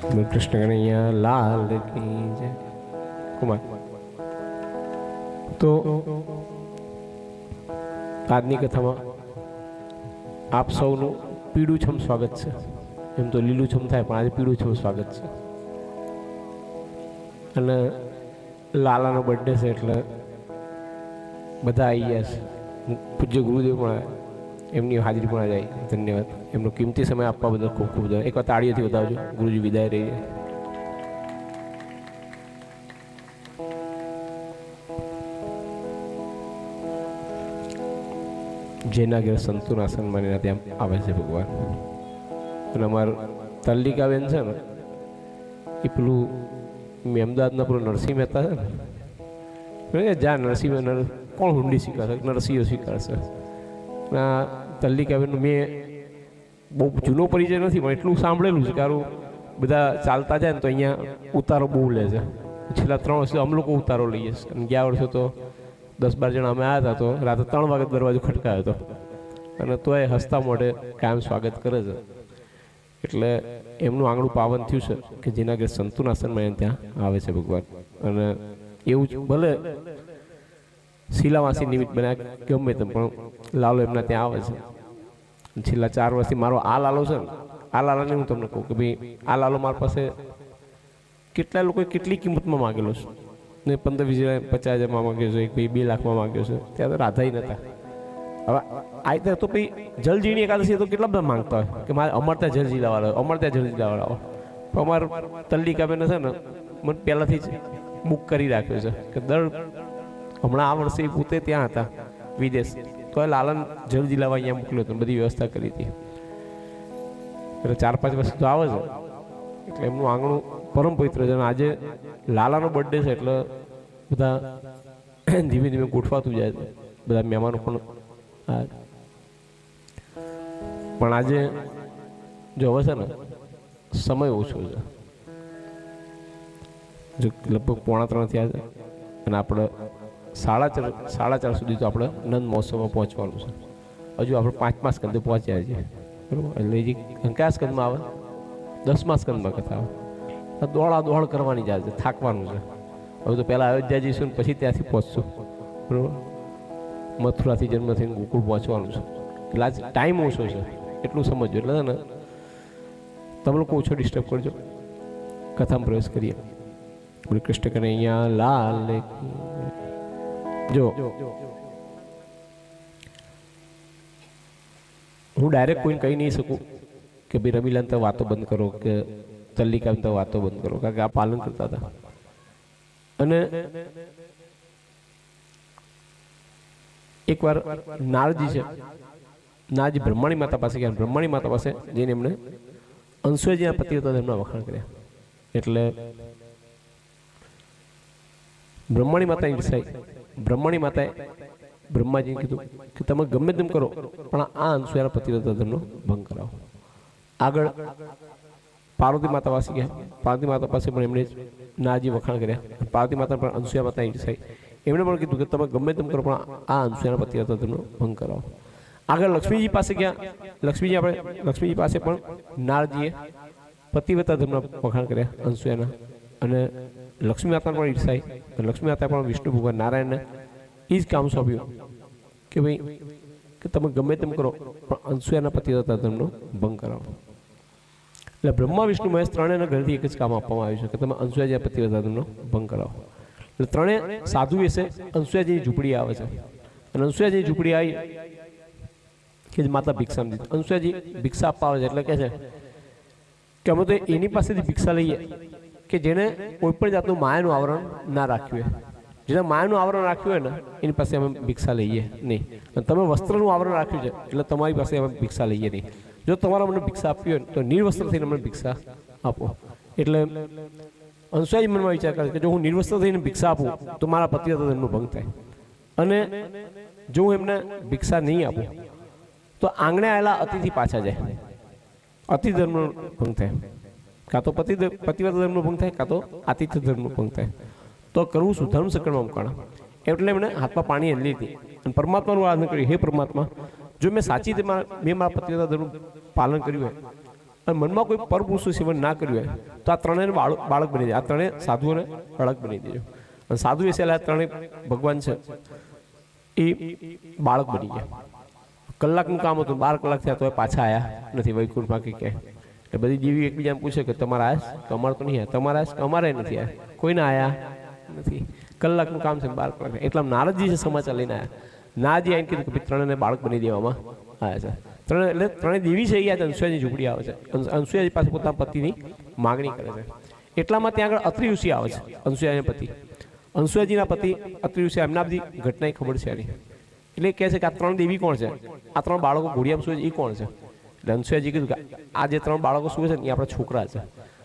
કૃષ્ણ કનૈયા લાલ કી જય. કુમાર તો આજની કથામાં આપ સૌનું પીળુંછમ સ્વાગત છે. એમ તો લીલુંછમ થાય પણ આજે પીળુંછમ સ્વાગત છે. અને લાલાનો બર્થડે છે એટલે બધા આવી ગયા છે. પૂજ્ય ગુરુદેવ પણ એમની હાજરી પણ જાય. ધન્યવાદ. એમનો કિંમતી સમય આપવા બદલ ખૂબ ખૂબ ધન્યવાદ. એકવાર તાળીઓથી બતાવજો. ગુરુજી વિદાય રહી જાય. જેના ઘેર સંતોન આસન માનીને ત્યાં આવે છે ભગવાન. અને અમારું તલ્લિકાબેન છે ને એ પેલું અમદાવાદના પેલું નરસિંહ મહેતા છે ને જ્યાં નરસિંહ કોણ હુંડી સ્વીકારશે? નરસિંહો સ્વીકારશે. આ તલ્લિકાબેનનું મેં બહુ જૂનો પરિચય નથી પણ એટલું સાંભળેલું છે. કારણ બધા ચાલતા જાય ને તો અહીંયા ઉતારો બહુ લે છે. છેલ્લા 3 વર્ષથી અમે લોકો ઉતારો લઈએ છીએ. અને ગયા વર્ષે તો 10-12 જણા અમે આવ્યા હતા તો રાતે 3 વાગે દરવાજો ખટકાયો હતો. અને તોય હસતા મોઢે કાયમ સ્વાગત કરે છે. એટલે એમનું આંગણું પાવન થયું છે કે જેના કે સંતોન આસનમાં ત્યાં આવે છે ભગવાન. અને એવું જ ભલે શિલાવાસી નિમિત્ત બન્યા ગમે તેમ પણ લાલો એમના ત્યાં આવે છે. છેલ્લા 4 વર્ષથી મારો આ લાલો છે ને આ લાલાને હું તમને કહું કે ભાઈ આ લાલો મારી પાસે કેટલા લોકોએ કેટલી કિંમતમાં માગેલો છે ને 15-20 50,000માં માગ્યો છે, ભાઈ 2 લાખમાં માગ્યો છે. ત્યાં તો રાધાઈ નતા. હવે આ તો ભાઈ જલજીણી એકાદશી તો કેટલા બધા માંગતા હોય કે મારે અમારે ત્યાં જલજી લાવવા અમારે ત્યાં જલજી લાવવા. પણ અમારે તલ્લિકાબેન છે ને મને પહેલાંથી જ બુક કરી રાખ્યો છે કે હમણાં આ વર્ષે પોતે ત્યાં હતા વિદેશ તો લાલન જલજી લાવવા અહીંયા મોકલ્યો હતો. બધી વ્યવસ્થા કરી હતી. એટલે 4-5 વર્ષ તો આવે છે. એટલે એમનું આંગણું પરમ પવિત્ર છે. અને આજે લાલાનો બર્થડે છે એટલે બધા ધીમે ધીમે ગોઠવાતું જાય છે. બધા મહેમાનો પણ આજે જો હવે છે ને સમય ઓછો છે. જો લગભગ 2:45 થયા છે અને આપણે 4:30 સુધી તો આપણે નંદ મહોત્સવમાં પહોંચવાનું છે. હજુ આપણે 5મા સ્કંદે પહોંચ્યા છીએ બરાબર. એટલે એ કયા સ્કંદમાં આવે? 10મા સ્કંદમાં કથા આવે. દોડ કરવાની જાય છે, થાકવાનું છે. હવે તો પહેલાં અયોધ્યા જઈશું ને પછી ત્યાંથી પહોંચશું બરાબર. મથુરાથી જન્મ થઈને ગોકુળ પહોંચવાનું છે. એટલે આજ ટાઈમ ઓછો છે એટલું સમજજો. એટલે છે ને તમે લોકો ઓછો ડિસ્ટર્બ કરજો. કથામાં પ્રવેશ કરીએ. બોલે કૃષ્ણ કનૈયા લાલ. જો હું ડાયરેક્ટ કોઈને કહી નહીં શકું કે ભાઈ રમીલાન તો વાતો બંધ કરો કે તલ્લિકાન તો વાતો બંધ કરો. કારણ કે આ પાલન કરતા હતા. અને એકવાર નારજી છે, નારજી બ્રહ્માણી માતા પાસે ગયા. બ્રહ્માણી માતા પાસે જઈને એમણે અંશુજીના પતિ હતા એમના વખાણ કર્યા. એટલે બ્રહ્માણી માતા ઈર્ષાઈ. બ્રહ્માણી માતાએ બ્રહ્માજીને કીધું કે તમે ગમે તેમ કરો પણ આ અંશુયાના પતિ હતા ધર્મનો ભંગ કરાવો. આગળ પાર્વતી માતા પાસે ગયા. પાર્વતી માતા પાસે પણ એમણે નારજી વખાણ કર્યા. પાર્વતી માતા પણ અંશુયા માતા ઈર્ષાઈ. એમણે પણ કીધું કે તમે ગમે તેમ કરો પણ આ અંશુયાના પતિ હતા ધર્મનો ભંગ કરાવો. આગળ લક્ષ્મીજી પાસે ગયા. લક્ષ્મીજી પાસે પણ નારજીએ પતિવ્રતા ધર્મના વખાણ કર્યા અંશુયાના. અને લક્ષ્મી માતા પણ ઈર્ષાઈ. લક્ષ્મી માતા પણ વિષ્ણુ ભગવાન નારાયણને એ જ કામ સોંપ્યું કે ભાઈ કે તમે ગમે તેમ કરો પણ અંશુયાના પતિવ્રતા ધર્મનો ભંગ કરાવો. એટલે બ્રહ્મા વિષ્ણુ મહેશ ત્રણેયના ઘરેથી એક જ કામ આપવામાં આવ્યું છે કે તમે અંશુયાજીના પતિવ્રતા ધર્મનો ભંગ કરાવો. એટલે ત્રણેય સાધુ વિશે અંશુયાજીની ઝૂંપડી આવે છે. અને અંશુયાજીની ઝૂંપડી આવી કે માતા ભિક્ષા દીધી. અંશુયાજી ભિક્ષા આપવા આવે છે. એટલે કહે છે કે અમે તો એની પાસેથી ભિક્ષા લઈએ કે જેને કોઈ પણ જાતનું માયાનું આવરણ ના રાખ્યું હોય. જેને માયાનું આવરણ રાખ્યું હોય ને એની પાસે અમે ભિક્ષા લઈએ નહીં. અને તમે વસ્ત્રનું આવરણ રાખ્યું છે એટલે તમારી પાસે અમે ભિક્ષા લઈએ નહીં. જો તમારે અમને ભિક્ષા આપવી હોય તો નિર્વસ્ત્ર થઈને અમને ભિક્ષા આપો. એટલે અંશુયાજી મનમાં વિચાર કરે કે જો હું નિર્વસ્ત્ર થઈને ભિક્ષા આપું તો મારા પતિવ્રતા ધર્મનો ભંગ થાય. અને જો હું એમને ભિક્ષા નહીં આપું તો આંગણે આવેલા અતિથિ પાછા જાય. અતિથિ ધર્મનો ભંગ થાય. કાં તો પતિવ્રતા ધર્મનો ભંગ થાય કાં તો આતિથ્ય ધર્મનો ભંગ થાય. તો કરવું શું? ધર્મ સંકટમાં મુકાણા. એટલે એમણે હાથમાં પાણી લીધી અને પરમાત્માનું આરાધન કર્યું. હે પરમાત્મા, જો મેં સાચી રીતે મેં મારા પતિવ્રતા ધર્મનું પાલન કર્યું હોય અને મનમાં કોઈ પરપુરુષનું સેવન ના કર્યું હોય તો આ ત્રણેય બાળક બની જાય. આ ત્રણેય સાધુઓને બાળક બની દેજો. અને સાધુ વિશે આ ત્રણેય ભગવાન છે એ બાળક બની ગયા. કલાકનું કામ હતું, 12 કલાક થયા તો પાછા આવ્યા નથી વૈકુંઠમાં કે ક્યાંય. એટલે બધી દેવી એકબીજાને પૂછે કે તમારા આયા તો અમારે તો નહીં આવ્યા, તમારા આયા અમારે નથી આવ્યા, કોઈને આયા નથી. કલાકનું કામ છે, 12 કલાક. એટલા નારદજી છે સમાચાર લઈને આવ્યા. નારદજી આવીને કીધું કે ત્રણેયને બાળક બની દેવામાં આવ્યા છે. એટલે ત્રણેય દેવી છે એ અનસૂયાની ઝૂંપડી આવે છે. અનસૂયાજી પાસે પોતાના પતિની માગણી કરે છે. એટલામાં ત્યાં આગળ અત્રિ ઋષિ આવે છે, અનસૂયાના પતિ. અનસૂયાજીના પતિ અત્રિ ઋષિ, એમના બધી ઘટના ખબર છે એની. એટલે કહે છે કે આ ત્રણ દેવી કોણ છે, આ ત્રણ બાળકો ઘોડિયામાં સૂવે છે એ કોણ છે. એટલે અનસૂયાજી કીધું કે આ જે ત્રણ બાળકો સૂવે છે ને એ આપણા છોકરા છે,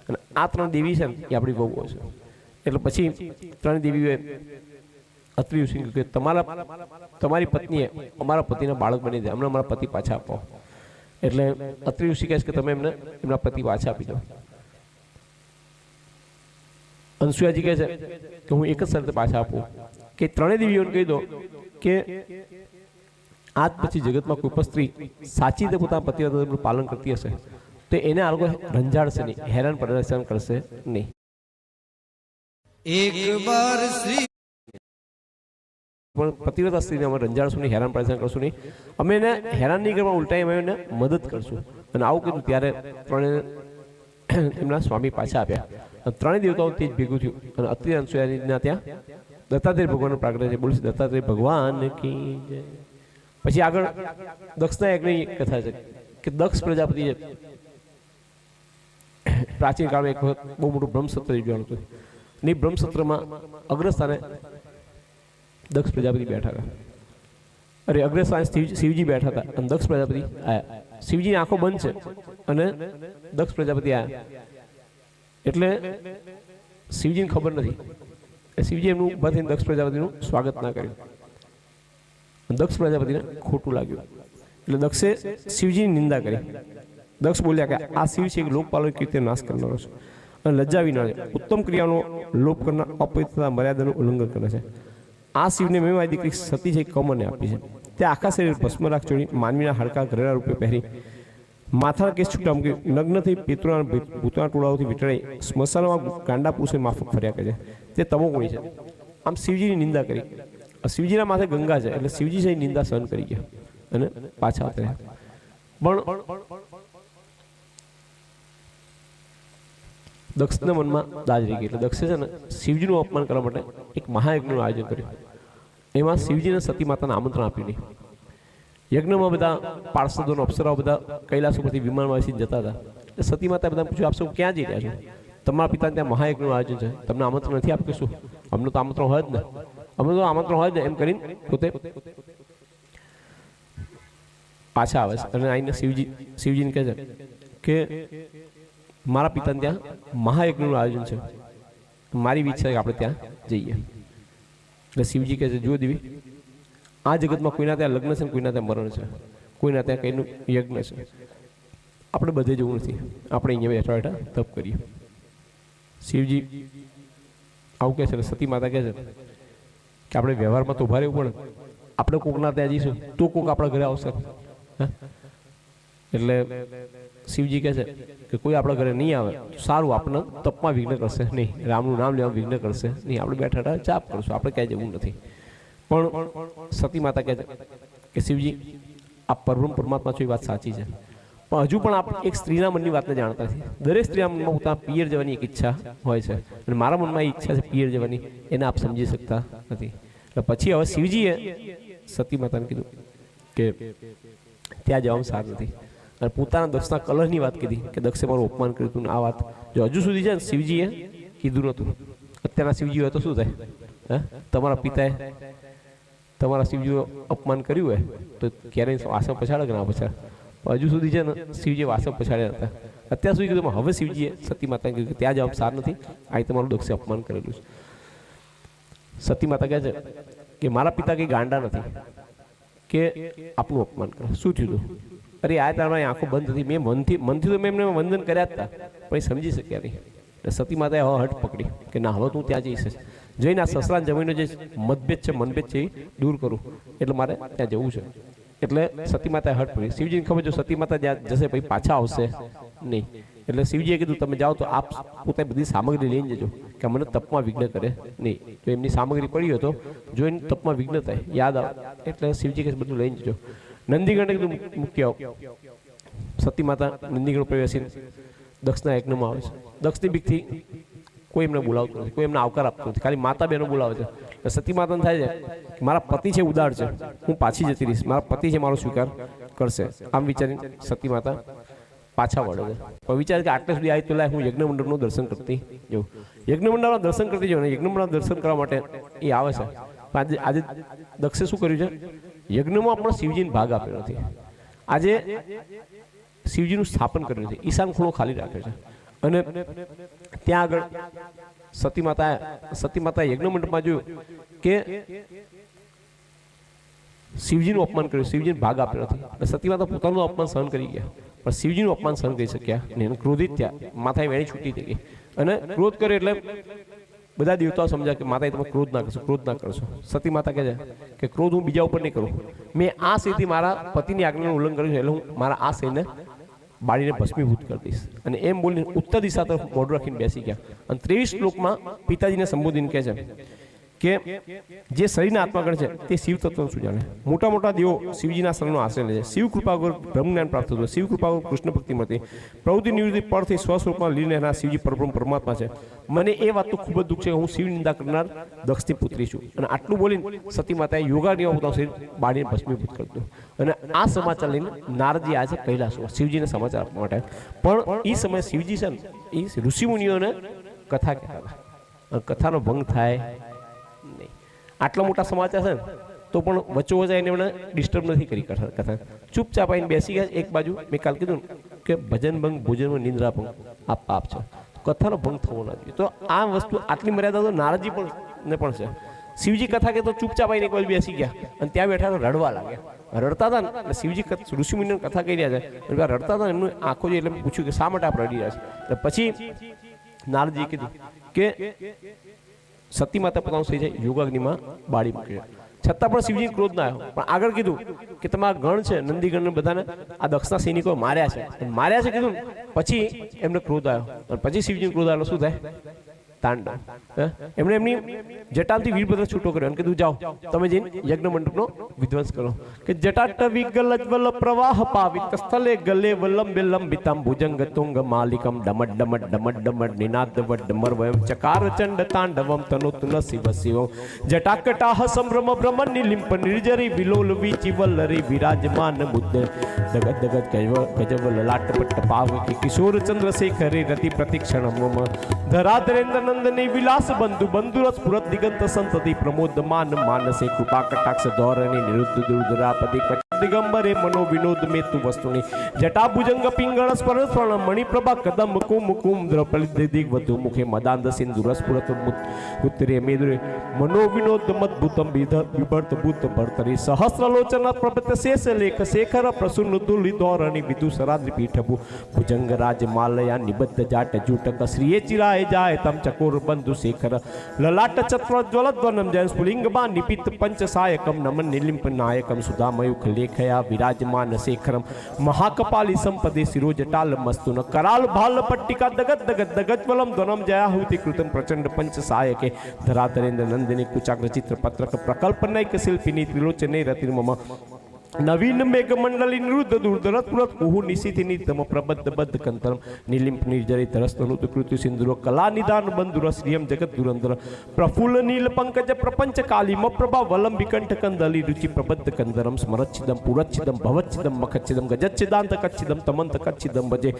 અને આ ત્રણ દેવી છે ને એ આપણી વહુઓ છે. એટલે પછી ત્રણ દેવીઓએ અત્રિ ઋષિને કીધું કે તમારી પત્નીએ અમારા પતિને બાળક બની દે, અમને અમારા પતિ પાછા આપો. એટલે અત્રિ ઋષિ કહે છે કે તમે એમને એમના પતિ પાછા આપી દો. અનસૂયાજી કહે છે કે હું એક જ શરતે પાછા આપું કે ત્રણેય દેવીઓને કહી દો કે આજ પછી જગતમાં કોઈ પણ સ્ત્રી સાચી રીતે પોતાના પતિવ્રતાનું પાલન કરતી હશે તો એને આ લોકો રંજાડશે નહીં, હેરાન પરેશાન કરશે નહીં. એક બાર શ્રી પણ પતિવ્રતા સ્ત્રીને અમે રંજાડશું નહીં, હેરાન પરેશાન કરશું નહીં, અમે એને હેરાન નહીં કરવા, ઉલટા અમે એને મદદ કરશું. અને આવું કીધું ત્યારે ત્રણેય એમના સ્વામી પાછા આપ્યા. ત્રણેય દેવતાઓ તે જ ભેગું થયું અને અત્રિ અનસૂયાના ત્યાં દત્તાત્રેય ભગવાનનો પ્રાગટ્ય છે. બોલીશ દત્તાત્રેય ભગવાન કી જય. પછી આગળ દક્ષના યજ્ઞની કથા છે કે દક્ષ પ્રજાપતિ પ્રાચીન કાળમાં એક વખત બહુ મોટું બ્રહ્મસત્ર યોજાયું હતું. ને બ્રહ્મસત્રમાં અગ્રસ્થાને દક્ષ પ્રજાપતિ બેઠા હતા. અરે અગ્રસ્થાને શિવજી બેઠા હતા અને દક્ષ પ્રજાપતિ આવ્યા. શિવજીની આંખો બંધ છે અને દક્ષ પ્રજાપતિ આવ્યા. એટલે શિવજીને ખબર નથી. શિવજી એમનું ઉભા થઈને દક્ષ પ્રજાપતિનું સ્વાગત ના કર્યું. દક્ષ પ્રજાપતિને ખોટું લાગ્યું એટલે દક્ષે શિવજીની નિંદા કરી. દક્ષ બોલ્યા કે આ શિવ છે, લોકપાલો કીર્તિ નાશ કરનારો છે અને લજ્જા વિના ઉત્તમ ક્રિયાનો લોપ કરનાર, અપવિત્રતા મર્યાદાનું ઉલ્લંઘન કરે છે. આ શિવને મેં મારી દીકરી સતી છે કમરને આપી છે. તે આખા શરીર ભસ્મ રાખ ચોડી માનવીના હાડકા ઘરેણા રૂપે પહેરી, માથાના કેસ છૂટા મૂકી, નગ્ન થઈ પિતૃના ભૂતના ટોળાઓથી વીંટળાઈ સ્મશાનમાં ગાંડા પુરુષે માફક ફર્યા કરે છે. તે તમોગુણી છે. આમ શિવજીની નિંદા કરી. શિવજીના માથે ગંગા છે એટલે શિવજી છે નિંદા સહન કરી ગયા અને પાછા ઉતર્યા. પણ દક્ષના મનમાં દાજ રહી ગઈ. એટલે દક્ષે છે ને શિવજીનું અપમાન કરવા માટે એક મહાયજ્ઞનું આયોજન કર્યું. એમાં શિવજીને સતી માતાને આમંત્રણ આપ્યું નહીં. યજ્ઞમાં બધા પાર્ષદોનો અપ્સરાઓ બધા કૈલાસ ઉપરથી વિમાનમાં બેસીને જતા હતા. એટલે સતી માતા બધા પૂછ્યું આપ સૌ ક્યાં જઈ રહ્યા છો? તમારા પિતાને ત્યાં મહાયજ્ઞનું આયોજન છે, તમને આમંત્રણ નથી આપ્યું? શું અમને તો આમંત્રણ હોય જ ને, અમને તો આમંત્રણ હોય જ ને, એમ કરીને પોતે પાછા આવે છે. અને આઈને શિવજીને કહે છે કે મારા પિતાને ત્યાં મહાયજ્ઞનું આયોજન છે, મારી ઈચ્છા છે કે આપણે ત્યાં જઈએ. એટલે શિવજી કહે છે જુઓ દેવી, આ જગતમાં કોઈના ત્યાં લગ્ન છે ને કોઈના ત્યાં મરણ છે, કોઈના ત્યાં કંઈનું યજ્ઞ છે. આપણે બધે જવું નથી, આપણે અહીંયા બેઠા બેઠા તપ કરીએ. શિવજી આવું કહે છે. સતી માતા કહે છે કે આપણે વ્યવહારમાં તો ઉભા રહેવું પડે. આપણે કોકના ત્યાં જઈશું તો કોક આપણા ઘરે આવશે. એટલે શિવજી કહે છે કે કોઈ આપણા ઘરે નહીં આવે સારું, આપણને તપમાં વિઘ્ન કરશે નહીં, રામનું નામ લેવા વિઘ્ન કરશે નહીં, આપણે બેઠા બેઠા ચાપ કરશું, આપણે ક્યાંય જવું નથી. પણ સતી માતા કહે છે કે શિવજી આ પરબ્રહ્મ પરમાત્મા છો એ વાત સાચી છે, પણ હજુ પણ આપણે એક સ્ત્રીના મનની વાતને જાણતા નથી. દરેક સ્ત્રીના મનમાં પોતાના પિયર જવાની એક ઈચ્છા હોય છે અને મારા મનમાં એ ઈચ્છા છે પિયર જવાની, એને આપ સમજી શકતા નથી. એટલે પછી હવે શિવજીએ સતી માતાને કીધું કે ત્યાં જવામાં સારું નથી અને પોતાના દક્ષના કલહની વાત કીધી કે દક્ષે મારું અપમાન કર્યું હતું. આ વાત જો હજુ સુધી છે ને શિવજીએ કીધું નહોતું. અત્યારના શિવજી હોય તો શું થાય? તમારા પિતાએ તમારા શિવજીનું અપમાન કર્યું હોય તો ક્યારેય વાસણ પછાડે કે ના પછાડે? હજુ સુધી છે ને શિવજી વાસણ પછાડ્યા હતા. અત્યાર સુધી કીધું હવે શિવજીએ સતી માતાને કીધું કે ત્યાં જવાબ સારું નથી, આ તમારું દક્ષે અપમાન કરેલું છે. સતી માતા કહે છે કે મારા પિતા કંઈ ગાંડા નથી કે આપનું અપમાન કરે. શું થયું હતું? અરે આ તારી આંખો બંધ હતી, મેં મનથી તો મેં એમને વંદન કર્યા જ હતા પણ એ સમજી શક્યા નહીં. એટલે સતી માતાએ હવે હઠ પકડી કે ના હવે તું ત્યાં જઈશ, જઈને આ સસરા જમીનનો જે મતભેદ છે મનભેદ છે એ દૂર કરું, એટલે મારે ત્યાં જવું છે. એટલે સતી માતાએ હઠ પકડી. શિવજીને ખબર જો સતી માતા જ્યાં જશે પછી પાછા આવશે નહીં. એટલે શિવજીએ કીધું તમે જાઓ તો આપ પોતે બધી સામગ્રી લઈને જજો કે મને તપમાં વિઘ્ન કરે નહીં. તો એમની સામગ્રી પડી હોય તો જોઈને તપમાં વિઘ્ન થાય યાદ આવે, એટલે શિવજી કે બધું લઈને જજો. નંદીગણને કીધું મૂકી આવો. સતી માતા નંદીગણ પ્રવેશીને દક્ષના યજ્ઞમાં આવે છે. દક્ષની બીકથી કોઈ એમને બોલાવતું નથી, કોઈ એમને આવકાર આપતું નથી, ખાલી માતા બહેનો બોલાવે છે. સતી માતાને થાય છે કે મારા પતિ છે ઉદાર છે, હું પાછી જતી રહીશ, મારા પતિ છે મારો સ્વીકાર કરશે. આમ વિચારીને સતી માતા પાછા વળે છે. પણ વિચાર કે આટલે સુધી આવી તો લાય હું યજ્ઞ મંડળનું દર્શન કરતી જવું. યજ્ઞ મંડળના દર્શન કરતી જવું ને યજ્ઞ મંડળના દર્શન કરવા માટે એ આવે છે. પણ આજે દક્ષે શું કર્યું છે? યજ્ઞમાં પણ શિવજીને ભાગ આપ્યો નથી. આજે શિવજીનું સ્થાપન કર્યું છે, ઈશાન ખૂણો ખાલી રાખે છે. અને ત્યાં આગળ સતી માતા યજ્ઞ મંડપમાં જોયું કે શિવજીનું અપમાન કર્યું, શિવજીને ભાગ આપ્યો નથી. અને સતી માતા પોતાનું અપમાન સહન કરી ગયા, પણ શિવજીનું અપમાન સહન કરી શક્યા નહીં. ક્રોધિત થયા, માથાએ વેણી છૂટી થઈ ગઈ. અને ક્રોધ કર્યો એટલે બધા દેવતાઓ સમજ્યા કે માતાએ તમે ક્રોધ ના કરશો, ક્રોધ ના કરશો. સતી માતા કહે છે કે ક્રોધ હું બીજા ઉપર નહીં કરું. મેં આ શેથી મારા પતિની આજ્ઞાનું ઉલ્લંઘન કર્યું છે, એટલે હું મારા આ શેને બાળીને ભસ્મીભૂત કરી દઈશ. અને એમ બોલીને ઉત્તર દિશા તરફ મોઢું રાખીને બેસી ગયા. અને 23 શ્લોકમાં પિતાજીને સંબોધીને કહે છે કે જે શરીરના આત્માગણ છે તે શિવ તત્વનું શું જાણે. મોટા મોટા દેવો શિવજીના શરણનો આશ્રય લે છે. શિવ કૃપા વગર બ્રહ્મ જ્ઞાન પ્રાપ્ત થતું, શિવ કૃપા વગર કૃષ્ણ ભક્તિ મળતી, પ્રવૃત્તિ નિવૃત્તિ પરથી સ્વસ્વરૂપમાં લીન રહેનાર શિવજી પરબ્રહ્મ પરમાત્મા છે. મને એ વાતનું ખૂબ જ દુઃખ છે કે હું શિવ નિંદા કરનાર દક્ષની પુત્રી છું. અને આટલું બોલીને સતી માતાએ યોગાગ્નિમાં પોતાનું શરીર બાળીને ભસ્મીભૂત કરી દીધું. અને આ સમાચાર લઈને નારદજી આવે છે કૈલાસમાં શિવજીને સમાચાર આપવા માટે. પણ એ સમયે શિવજી છે ને એ ઋષિમુનિઓને કથા કહેતા હતા. કથાનો ભંગ થાય નહીં. આટલા મોટા સમાચાર છે ને તો પણ વચ્ચોવચ્ચ એને એમને ડિસ્ટર્બ નથી કરી કથા. ચૂપચાપ આવીને બેસી ગયા. એક બાજુ મેં કાલ કીધું કે ભજન ભંગ ભોજન નિંદ્રા ભંગ આ પાપ છે, કથાનો ભંગ થવો ના જોઈએ. તો આ વસ્તુ આટલી મર્યાદા તો નારદજી પણ છે. શિવજી કથા કે તો ચૂપચાપ આવીને એક બાજુ બેસી ગયા અને ત્યાં બેઠા તો રડવા લાગ્યા. રડતા હતા ને એટલે શિવજી ઋષિમુનિને કથા કહી રહ્યા છે, રડતા હતા એમનું આંખો જે એટલે પૂછ્યું કે શા માટે આપ રડી રહ્યા છે. પછી નારદજીએ કીધું કે સતી માતા પોતાનું થઈ જાય યોગાગ્નિમાં બાળી મૂકે. છતાં પણ શિવજી ક્રોધ ના આવ્યો. પણ આગળ કીધું કે તમારા ગણ છે નંદીગણ બધાને આ દક્ષના સૈનિકો માર્યા છે કીધું. પછી એમને ક્રોધ આવ્યો અને પછી શિવજી ક્રોધ આવ્યો શું થાય? તાંડવ. એમણે એમની જટાથી વીરભદ્ર છૂટો કર્યો અને કીધું જાઓ તમે જઈને યજ્ઞ મંડપનો વિધ્વંસ કરો. કે જટાટ વિગલજ્વલ પ્રવાહ પાવિત સ્થલે ગલે વલંબે લંબિતમ ભુજંગ તુંગ માલિકમ ડમટ ડમટ ડમટ ડમટ નિનાદવટ ડમરવયમ ચકાર ચંડ તાંડવમ તનુત ન શિવ શિવમ જટાકટાહ સંભ્રમ ભ્રમ નિલિંપ નિર્જરી વિલોલ વિચિવલ્લરી વિરાજમાન બુદ્ધ જગત જગત ગજવ લલાટ પટ્ટ પાવ કિશોર ચંદ્રશેખરે રતિ પ્રતિક્ષણ મમ ધરાધરેન્દ્ર નંદની વિલાસ બંધુ બંધુરસ પુરત દિગંત સંતતિ પ્રમોદમાન માનસે કૃપા કટાક્ષ ધોરણી નિરુદ્ધ દુર્ધરાપતિ દિગંબરે મનો વિનોદ મેતુ વસ્તુની જટા ભુજંગ પિંગળ સ્પર્ણ મણિપ્રભા કદમ કુમ કુમ દ્રૌપદી દિગ વધુ મુખે મદાંધ સિંધુરસ પુરત ઉત્તરે મેદુરે મનો વિનોદ મદભૂતમ વિભર્ત ભૂત ભર્તરી સહસ્રલોચન પ્રભત શેષ લેખ શેખર પ્રસુન્ન તુલિ ધોરણી વિદુ સરાદ્રી પીઠભુ ભુજંગ રાજ માલયા નિબદ્ધ જાટ જૂટક શ્રીએ ચિરાય જાય તમ ચકોર બંધુ શેખર લલાટ ચત્ર જ્વલદ્વનમ જય સ્ફુલિંગમાં નિપિત પંચ સાયકમ નમન નિલિંપ નાયકમ સુધામયુખ લેખયા વિરાજમાન શેખરમ મહાકપાલી સંપદે શિરોજટાલ મસ્તુન કરાલ ભાલ પટ્ટિકા દગત દગત દગજ્વલમ ધ્વનમ જયાહુતિ કૃતમ પ્રચંડ પંચ સાયકે ધરાધરેન્દ્ર નંદિની કુચાગ્ર ચિત્ર પત્રક પ્રકલ્પ નૈક શિલ્પિની ત્રિલોચને રતિર્મમ નવીન મેઘ મંડલી નિરુદ્ધ દુર્ધરત પુરત કુહુ નિશિતિ નિતમ પ્રબદ્ધ બદ્ધ કંતરમ નિલિંપ નિર્જરી ધરસ્તનુત કૃતિ સિંદુરો કલા નિદાન બંધુર શ્રિયમ જગત દુરંધર પ્રફુલ્લ નીલ પંકજ પ્રપંચ કાલિમ પ્રભા વલમ વિકંઠ કંદલી રુચિ પ્રબદ્ધ કંદરમ સ્મરચ્છિદમ પુરચ્છિદમ ભવચ્છિદમ મખચ્છિદમ ગજચ્છિદાંત કચ્છિદમ તમંત કચ્છિદમ ભજે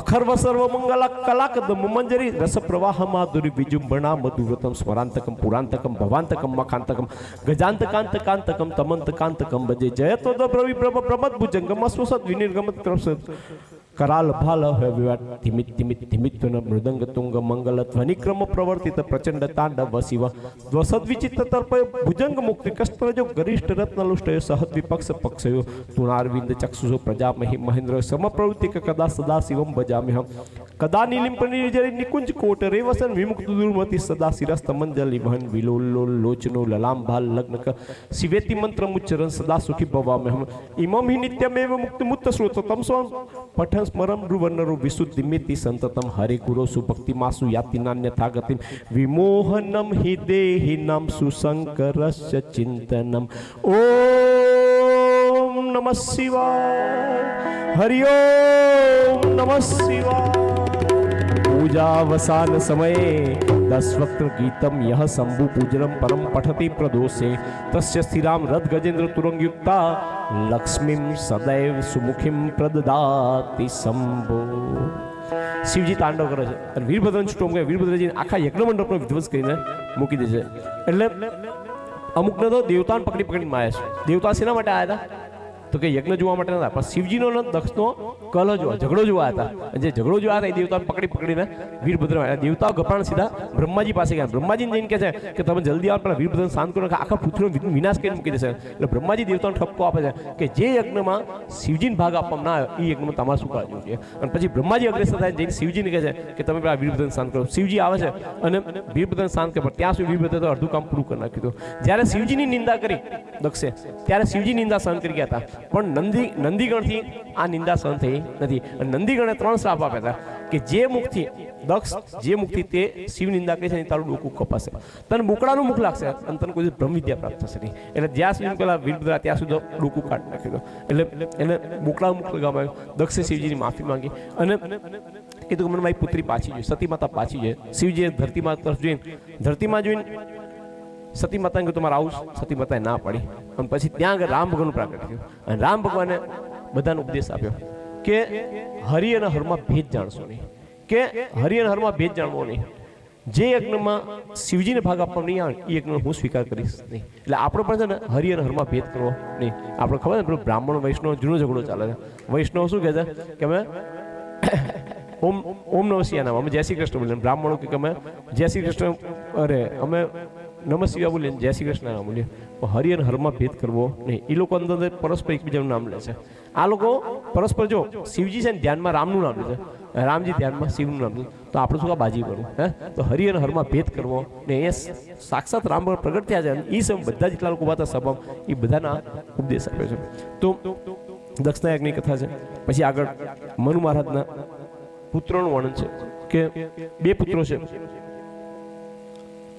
અખર્વ સર્વ મંગલ કલાકદમ મંજરી રસ પ્રવાહ માધુરી વિજુંબણા મધુવ્રતમ સ્મરાંતકમ પુરાંતકમ ભવાંતકમ મખાંતકમ ગજાંતકાંત કાંતકમ તમંત કાંતકમ ભજે જયતો પ્રવિ પ્રમદ ભુજંગમ અશ્વસદ વિનિર્ગમત કરસદ कराल भाल विवाद तिमित तिमित तिमित मृदंग तुंग मंगल ध्वनिक्रम प्रवर्तित प्रचंड तांडव शिव द्वसद विचित्र तर्प भुजंग मुक्ति कष्टरजो गरिष्ठ रत्नलुष्ट सहद विपक्ष पक्षयो तुणारविंद चक्षुषो प्रजामहि महेंद्र सम प्रवृत्ति कदा सदा शिवम भजामि हम કદા નીલિમ પનિર્જરી નિકુંજ કોટ રેવસન વિમુક્ત દુર્મતિ સદા શિરસ્તમંજલિ વહન વિલોલ લોચનો લલામ ભાલ લગ્ન શિવેતિ મંત્ર મુચ્ચરન સદા સુખી ભવામ્યહમ ઇમમ હિ નિત્યમેવ મુક્ત મુત્ત શ્રોત તમ સ્વ પઠન સ્મરમ ધ્રુવનરુ વિશુદ્ધિ મિતિ સંતતમ હરે ગુરો સુભક્તિ માસુ યાતિ નાન્યથા ગતિમ વિમોહનમ હિ દેહિનામ સુશંકરસ્ય ચિંતનમ ઓમ નમઃ શિવાય હરિ ઓમ નમઃ શિવાય पूजावसान समये 10 वक्त गीतम यह शंभु पूजनम परम पठति प्रदोषे तस्य स्थिराम रथ गजेंद्र तुरंग युक्ता लक्ष्मीम सदैव सुमुखीम प्रददाति शंभु। શિવજી તાંડવ કરે છે અને વીરભદ્રને છૂટો મૂકે વીરભદ્રજી આખા યજ્ઞ મંડપનો વિધ્વંસ કરીને મૂકી દે છે એટલે અમુકને તો દેવતાને પકડી પકડીને મારે છે દેવતા શેના માટે આવ્યા હતા તો કે યજ્ઞ જોવા માટે નતા પણ શિવજીનો દક્ષનો કલહ જોવા ઝઘડો જોવા હતા જે ઝઘડો જોવા હતા એ દેવતા પકડી પકડીને વીરભદ્ર દેવતાઓ ગપાણ સીધા બ્રહ્માજી પાસે ગયા બ્રહ્માજીને જઈને કહે છે કે તમે જલ્દી આવો પણ વીરભદ્રને શાંત કરો આખા પૃથ્વીનો વિનાશ કરીને મૂકી દેશે એટલે બ્રહ્માજી દેવતાને ઠપકો આપે છે કે જે યજ્ઞમાં શિવજીને ભાગ આપવામાં ના આવે એ યજ્ઞમાં તમારે શું કાળજી છે અને પછી બ્રહ્માજી અગ્રેસર થાય જઈને શિવજીને કહે છે કે તમે પેલા વીરભદ્રને શાંત કરો શિવજી આવે છે અને વીરભદ્રને શાંત કરે પણ ત્યાં સુધી વીરભદ્ર તો અડધું કામ પૂરું કરી નાખ્યું હતું જ્યારે શિવજીની નિંદા કરી દક્ષે ત્યારે શિવજી નિંદા સહન કરી ગયા હતા પણ નંદીગણથી આ નિંદા સહન થઈ નથી અને નંદીગણે 3 શ્રાપ આપ્યા હતા કે જે મુખથી દક્ષ જે મુખથી તે શિવ નિંદા કરે છે તારું ડોકું કપાશે તને બોકડાનું મુખ લાગશે અને તને કોઈ બ્રહ્મ વિદ્યા પ્રાપ્ત થશે નહીં એટલે જ્યાં સુધી પેલા વીરભદ્ર ત્યાં સુધી ડોકું કાઢી નાખ્યું એટલે એને બોકડાનું મુખ લગાવવામાં આવ્યું દક્ષે શિવજીની માફી માંગી અને કીધું કે મને મારી પુત્રી પાછી જોઈએ સતી માતા પાછી જોઈએ શિવજીએ ધરતીમાં તરફ જોઈને સતી માતાને કહ્યું તમારે આવું સતી માતાએ ના પાડી અને પછી ત્યાં આગળ રામ ભગવાનનું પ્રાગટ્ય થયું અને રામ ભગવાને બધાને ઉપદેશ આપ્યો કે હરિ અને હરમાં ભેદ જાણશો નહીં કે હરિ અને હરમાં ભેદ જાણવો નહીં જે યજ્ઞમાં શિવજીને ભાગ આપવાનો નહીં આવે એ યજ્ઞનો હું સ્વીકાર કરીશ નહીં એટલે આપણો પણ છે ને હરિ અને હરમાં ભેદ કરવો નહીં આપણે ખબર ને પેલો બ્રાહ્મણ વૈષ્ણવ જૂનો ઝઘડો ચાલે છે વૈષ્ણવ શું કહે છે કે અમે ઓમ નમઃ શિવાય નામ અમે જય શ્રી કૃષ્ણ બોલીએ બ્રાહ્મણો કે અમે જય શ્રી કૃષ્ણ અરે અમે નમઃ શિવાય બોલીએ જય શ્રી કૃષ્ણ નામ બોલીએ હરિ અને હરમાં ભેદ કરવો નહીં એ લોકો અંદર પરસ્પર એકબીજાનું નામ લે છે આ લોકો પરસ્પર જો શિવજી છે ને ધ્યાનમાં રામનું નામ લે છે રામજી ધ્યાનમાં શિવનું નામ લે તો આપણે શું બાજી કરવું હે તો હરિ અને હરમાં ભેદ કરવો ને એ સાક્ષાત રામ પ્રગટ થયા છે એ સબ બધા જેટલા લોકો હતા સભામાં એ બધાના ઉપદેશ આપ્યો છે તો દક્ષના યજ્ઞની કથા છે પછી આગળ મનુ મહારાજના પુત્રોનું વર્ણન છે કે 2 પુત્રો છે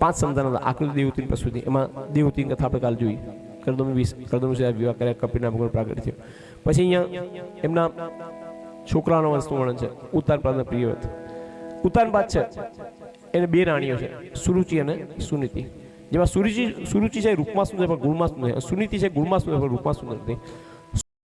5 સંતાન હતા આકૃતિ દેવતી પ્રસૂતિ એમાં દેવતીની કથા આપણે કાલ જોઈ કરદમ વિવાહ કર્યા કપિલના ભગવાન પ્રાગટ્ય થયો પછી અહીંયા એમના છોકરાનો વંશનું વર્ણન છે ઉત્તાનપાદના પ્રિયવત ઉત્તાનપાદ છે એને 2 રાણીઓ છે સુરુચિ અને સુનીતિ જેમાં સુરુચિ છે રૂપમાં સુંદર પણ ગુણમાં સુંદર સુનીતિ છે ગુણમાં સુંદર પણ રૂપમાં સુંદર નથી